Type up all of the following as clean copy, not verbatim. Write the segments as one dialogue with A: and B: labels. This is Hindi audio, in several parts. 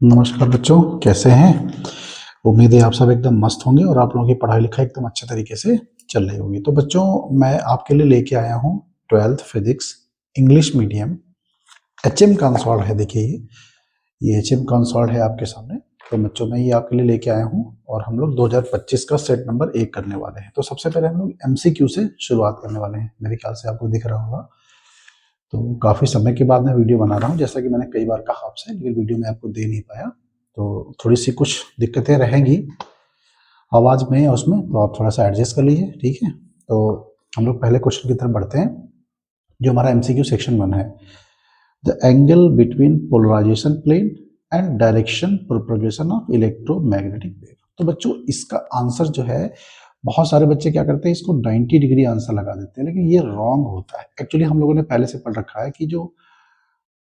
A: नमस्कार बच्चों, कैसे हैं। उम्मीद है आप सब एकदम मस्त होंगे और आप लोगों की पढ़ाई लिखाई एकदम अच्छे तरीके से चल रही होगी। तो बच्चों, मैं आपके लिए लेके आया हूँ 12th physics English medium HM consoled है। देखिए ये एचएम कंसोल्ड है आपके सामने। तो बच्चों, मैं ये आपके लिए लेके आया हूँ और हम लोग 2025 का सेट नंबर 1 करने वाले हैं। तो सबसे पहले हम लोग एमसीक्यू से शुरुआत करने वाले हैं। मेरे ख्याल से आपको दिख रहा होगा। तो काफ़ी समय के बाद मैं वीडियो बना रहा हूँ, जैसा कि मैंने कई बार कहा आपसे, लेकिन वीडियो मैं आपको दे नहीं पाया। तो थोड़ी सी कुछ दिक्कतें रहेंगी आवाज़ में या उसमें, तो आप थोड़ा सा एडजस्ट कर लीजिए, ठीक है। तो हम लोग पहले क्वेश्चन की तरफ बढ़ते हैं, जो हमारा एमसीक्यू सेक्शन 1 है। The angle between polarization plane and direction propagation of electromagnetic wave. तो बच्चों, इसका आंसर जो है, बहुत सारे बच्चे क्या करते हैं, इसको 90 डिग्री आंसर लगा देते हैं, लेकिन ये रॉन्ग होता है। एक्चुअली हम लोगों ने पहले से पढ़ रखा है कि जो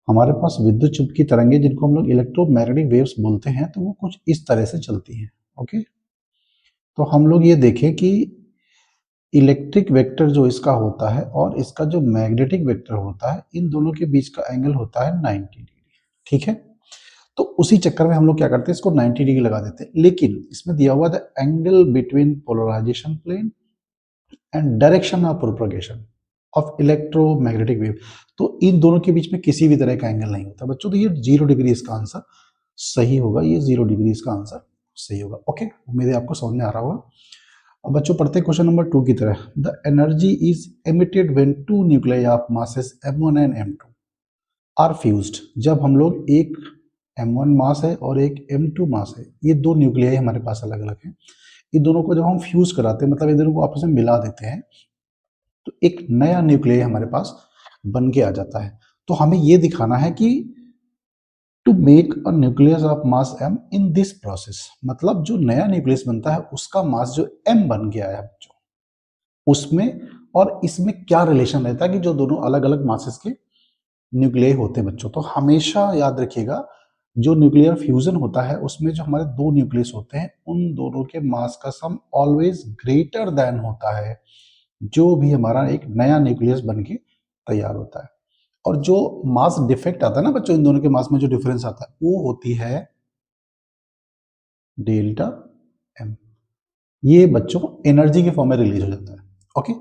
A: हमारे पास विद्युत चुम्बकीय तरंगे, जिनको हम लोग इलेक्ट्रोमैग्नेटिक वेव्स बोलते हैं, तो वो कुछ इस तरह से चलती हैं। ओके, तो हम लोग ये देखें कि इलेक्ट्रिक वेक्टर जो इसका होता है और इसका जो मैग्नेटिक वेक्टर होता है, इन दोनों के बीच का एंगल होता है 90 डिग्री, ठीक है। तो उसी चक्कर में हम लोग क्या करते हैं, इसको 90 डिग्री लगा देते हैं। लेकिन इसमें दिया हुआ the angle between polarization plane and direction of propagation of electromagnetic wave, तो इन दोनों के बीच में किसी भी तरह का एंगल नहीं होता बच्चों। तो ये 0 डिग्री इसका आंसर सही होगा। ये 0 डिग्री इसका आंसर सही होगा। ओके, उम्मीद है आपको समझ में आ रहा होगा। अब बच्चों, पढ़ते हैं क्वेश्चन नंबर 2 की तरह। The energy is emitted when two nuclei of masses m1 and m2 are fused. जब हम लोग एक m1 मास है और एक m2 मास है, ये दो न्यूक्लियाई हमारे पास अलग अलग हैं, इन दोनों को जब हम फ्यूज कराते हैं, मतलब इन दोनों को आपस में मिला देते हैं, तो एक नया न्यूक्लियाई हमारे पास बन के आ जाता है। तो हमें ये दिखाना है कि to make a nucleus of mass m in this process, मतलब जो नया न्यूक्लियस बनता है उसका मास जो m बन के आया बच्चों, उसमें और इसमें क्या रिलेशन रहता है कि जो दोनों अलग अलग मासेस के न्यूक्लियाई होते हैं बच्चों। तो हमेशा याद रखिएगा, जो न्यूक्लियर फ्यूजन होता है उसमें जो हमारे दो न्यूक्लियस होते हैं, उन दोनों के मास का सम ऑलवेज ग्रेटर देन होता है जो भी हमारा एक नया न्यूक्लियस बन के तैयार होता है। और जो मास डिफेक्ट आता है ना बच्चों, इन दोनों के मास में जो डिफरेंस आता है, वो होती है डेल्टा एम। ये बच्चों एनर्जी के फॉर्म में रिलीज हो जाता है। ओके,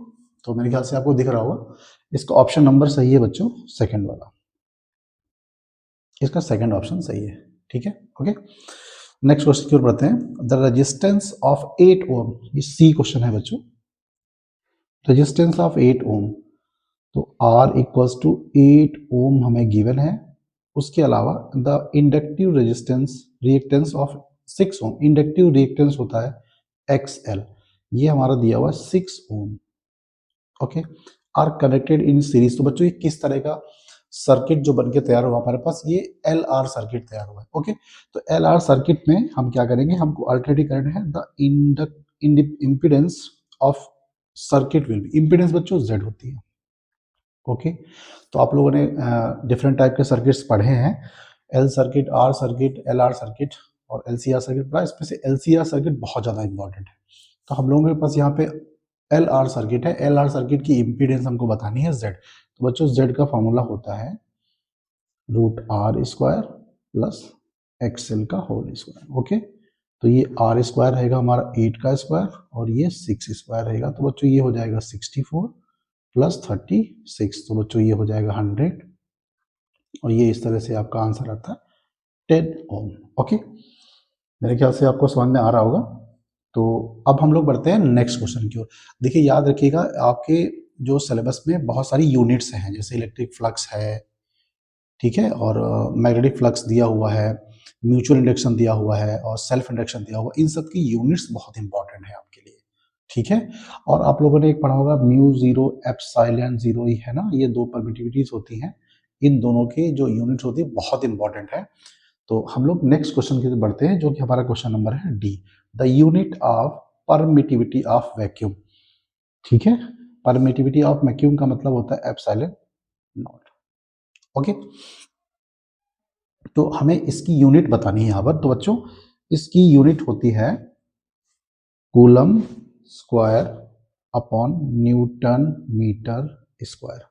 A: तो मेरे ख्याल से आपको दिख रहा होगा, इसका ऑप्शन नंबर सही है बच्चों, सेकंड वाला। इसका सेकंड ऑप्शन सही है, ठीक है। ओके, नेक्स्ट क्वेश्चन की ओर बढ़ते हैं। द रेजिस्टेंस ऑफ 8 ओम, ये सी क्वेश्चन है बच्चों। रेजिस्टेंस ऑफ 8 ओम, तो R इक्वल्स टू 8 ओम हमें गिवन है। उसके अलावा the inductive resistance reactance of 6 ohm, inductive reactance होता है XL, ये हमारा दिया हुआ 6 ohm. Okay, are connected in series. तो बच्चों, ये किस तरह का सर्किट जो बनके तैयार हुआ हमारे पास, ये LR सर्किट तैयार हुआ है। ओके, तो LR सर्किट में हम क्या करेंगे, हमको अल्टरनेटिव करंट है the impedance of circuit will be, impedance बच्चों Z होती है। ओके, तो आप लोगों ने डिफरेंट टाइप के सर्किट्स पढ़े हैं, L circuit, R circuit, LR circuit और LCR सर्किट पढ़ा। इसमें से LCR सर्किट बहुत ज़्यादा इंपॉर्टेंट है। तो हम लोगों के पास यहाँ पे LR सर्किट है। LR सर्किट की इम्पीडेंस हमको बतानी है Z। तो बच्चों, Z का फॉर्मूला होता है √R² प्लस XL का होल स्क्वायर। ओके, तो ये R² रहेगा हमारा 8 का स्क्वायर और ये 6 स्क्वायर रहेगा। तो बच्चों, ये हो जाएगा 64 प्लस 36, तो बच्चों ये हो जाएगा 100 और ये इस तरह से आपका आंसर आता है 10 ओम। ओके, मेरे ख्याल से आपको समझ में आ रहा होगा। तो अब हम लोग बढ़ते हैं नेक्स्ट क्वेश्चन की ओर। देखिए, याद रखिएगा, आपके जो सिलेबस में बहुत सारी यूनिट्स हैं, जैसे इलेक्ट्रिक फ्लक्स है, ठीक है, और मैग्नेटिक फ्लक्स दिया हुआ है, म्यूचुअल इंडक्शन दिया हुआ है और सेल्फ इंडक्शन दिया हुआ है। इन सब की यूनिट्स बहुत इंपॉर्टेंट है आपके लिए, ठीक है। और आप लोगों ने एक पढ़ा होगा म्यू 0 एप्सिलॉन 0 ही है ना, ये दो परमिटिविटीज होती हैं, इन दोनों की जो यूनिट्स होती है बहुत इंपॉर्टेंट है। तो हम लोग नेक्स्ट क्वेश्चन की तरफ बढ़ते हैं, जो कि हमारा क्वेश्चन नंबर है D. The unit of permittivity of vacuum, ठीक है। परमिटिविटी ऑफ वैक्यूम का मतलब होता है एप्सिलॉन नॉट। ओके, तो हमें इसकी यूनिट बतानी है यहाँ पर। तो बच्चों, इसकी यूनिट होती है coulomb square upon newton metre square.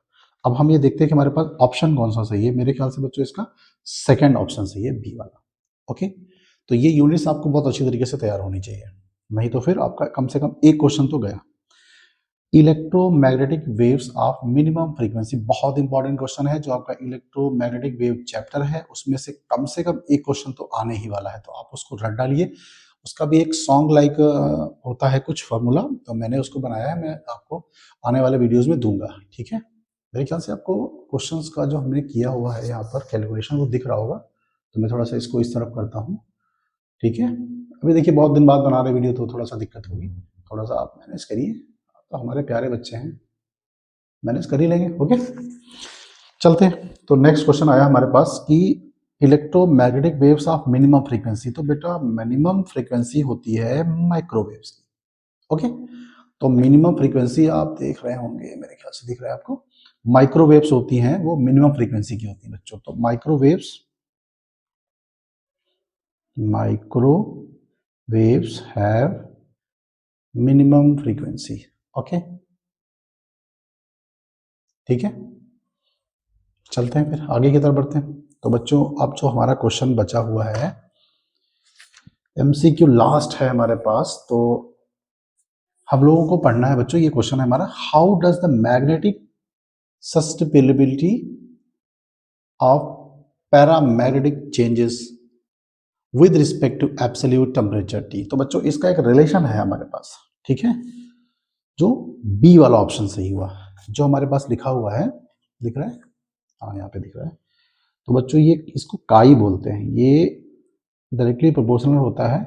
A: अब हम ये देखते हैं कि हमारे पास ऑप्शन कौन सा सही है। मेरे ख्याल से बच्चों, इसका सेकंड ऑप्शन सही है, बी वाला। ओके, तो ये यूनिट्स आपको बहुत अच्छी तरीके से तैयार होनी चाहिए, नहीं तो फिर आपका कम से कम एक क्वेश्चन तो गया। Electromagnetic waves of minimum frequency, बहुत इंपॉर्टेंट क्वेश्चन है जो आपका इलेक्ट्रोमैग्नेटिक वेव चैप्टर है, उसमें से कम एक क्वेश्चन तो आने ही वाला है, तो आप उसको रट डालिए। उसका भी एक सॉन्ग लाइक होता है कुछ फार्मूला, तो मैंने उसको बनाया है, मैं आपको आने वाले वीडियोस में दूंगा, ठीक है। मेरे ख्याल से आपको क्वेश्चंस का जो हमने किया हुआ है यहाँ पर कैलकुलेशन वो दिख रहा होगा, तो मैं थोड़ा सा इसको इस तरफ करता हूँ, ठीक है। अभी देखिए बहुत दिन बाद बना रहे वीडियो तो थोड़ा सा दिक्कत होगी, थोड़ा सा आप मैनेज करिए, तो हमारे प्यारे बच्चे हैं, मैनेज कर ही लेंगे। ओके, चलते हैं। तो नेक्स्ट क्वेश्चन आया हमारे पास कि electromagnetic waves of minimum frequency, तो बेटा मिनिमम फ्रीक्वेंसी होती है माइक्रोवेव्स की। ओके, तो मिनिमम फ्रीक्वेंसी आप देख रहे होंगे, मेरे ख्याल से दिख रहा है आपको, माइक्रोवेव्स होती हैं वो मिनिमम फ्रीक्वेंसी की होती है बच्चों। तो microwaves have minimum frequency. Okay, ठीक है, चलते हैं फिर आगे की तरफ बढ़ते हैं। तो बच्चों अब जो हमारा क्वेश्चन बचा हुआ है, एमसीक्यू लास्ट है हमारे पास, तो हम लोगों को पढ़ना है बच्चों, ये क्वेश्चन है हमारा, how does the magnetic susceptibility of paramagnetic changes with respect to absolute temperature T. तो बच्चों इसका एक रिलेशन है हमारे पास, ठीक है, जो बी वाला ऑप्शन सही हुआ, जो हमारे पास लिखा हुआ है, दिख रहा है, हाँ यहाँ पे दिख रहा है। तो बच्चों ये इसको काई बोलते हैं, ये डायरेक्टली प्रोपोर्शनल होता है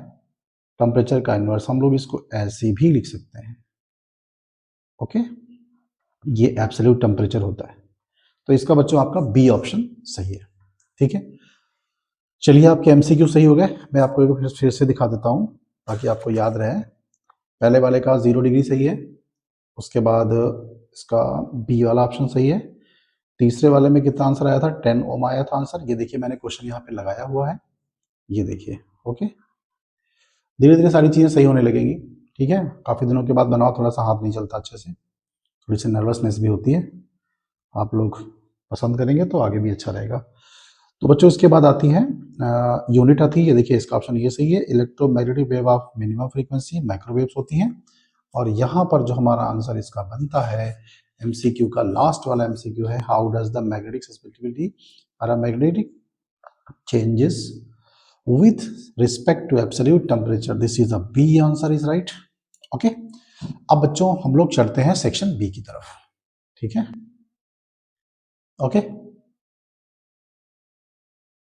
A: टेम्परेचर का इनवर्स, हम लोग इसको ऐसे भी लिख सकते हैं। ओके, ये एब्सोल्यूट टेम्परेचर होता है, तो इसका बच्चों आपका बी ऑप्शन सही है, ठीक है। चलिए आपके एमसीक्यू सही हो गए, मैं आपको एक फिर से दिखा देता हूँ ताकि आपको याद रहे। पहले वाले का 0 डिग्री सही है, उसके बाद इसका बी वाला ऑप्शन सही है, तीसरे वाले में कितना आंसर आया था, 10 ओम आया था आंसर। ये देखिए मैंने क्वेश्चन यहाँ पे लगाया हुआ है, ये देखिए। ओके, धीरे धीरे सारी चीज़ें सही होने लगेंगी, ठीक है। काफ़ी दिनों के बाद बनाओ, थोड़ा सा हाथ नहीं चलता अच्छे से, थोड़ी सी नर्वसनेस भी होती है, आप लोग पसंद करेंगे तो आगे भी अच्छा रहेगा। तो बच्चों इसके बाद आती है यूनिट आती है, ये देखिए इसका ऑप्शन ये सही है, electromagnetic wave of minimum frequency microwaves होती हैं। और यहाँ पर जो हमारा आंसर इसका बनता है एमसीक्यू का लास्ट वाला एमसीक्यू है, how does the magnetic susceptibility paramagnetic changes with respect to absolute temperature, this is a B answer is right। Okay, अब बच्चों हम लोग चलते हैं सेक्शन बी की तरफ, ठीक है। ओके,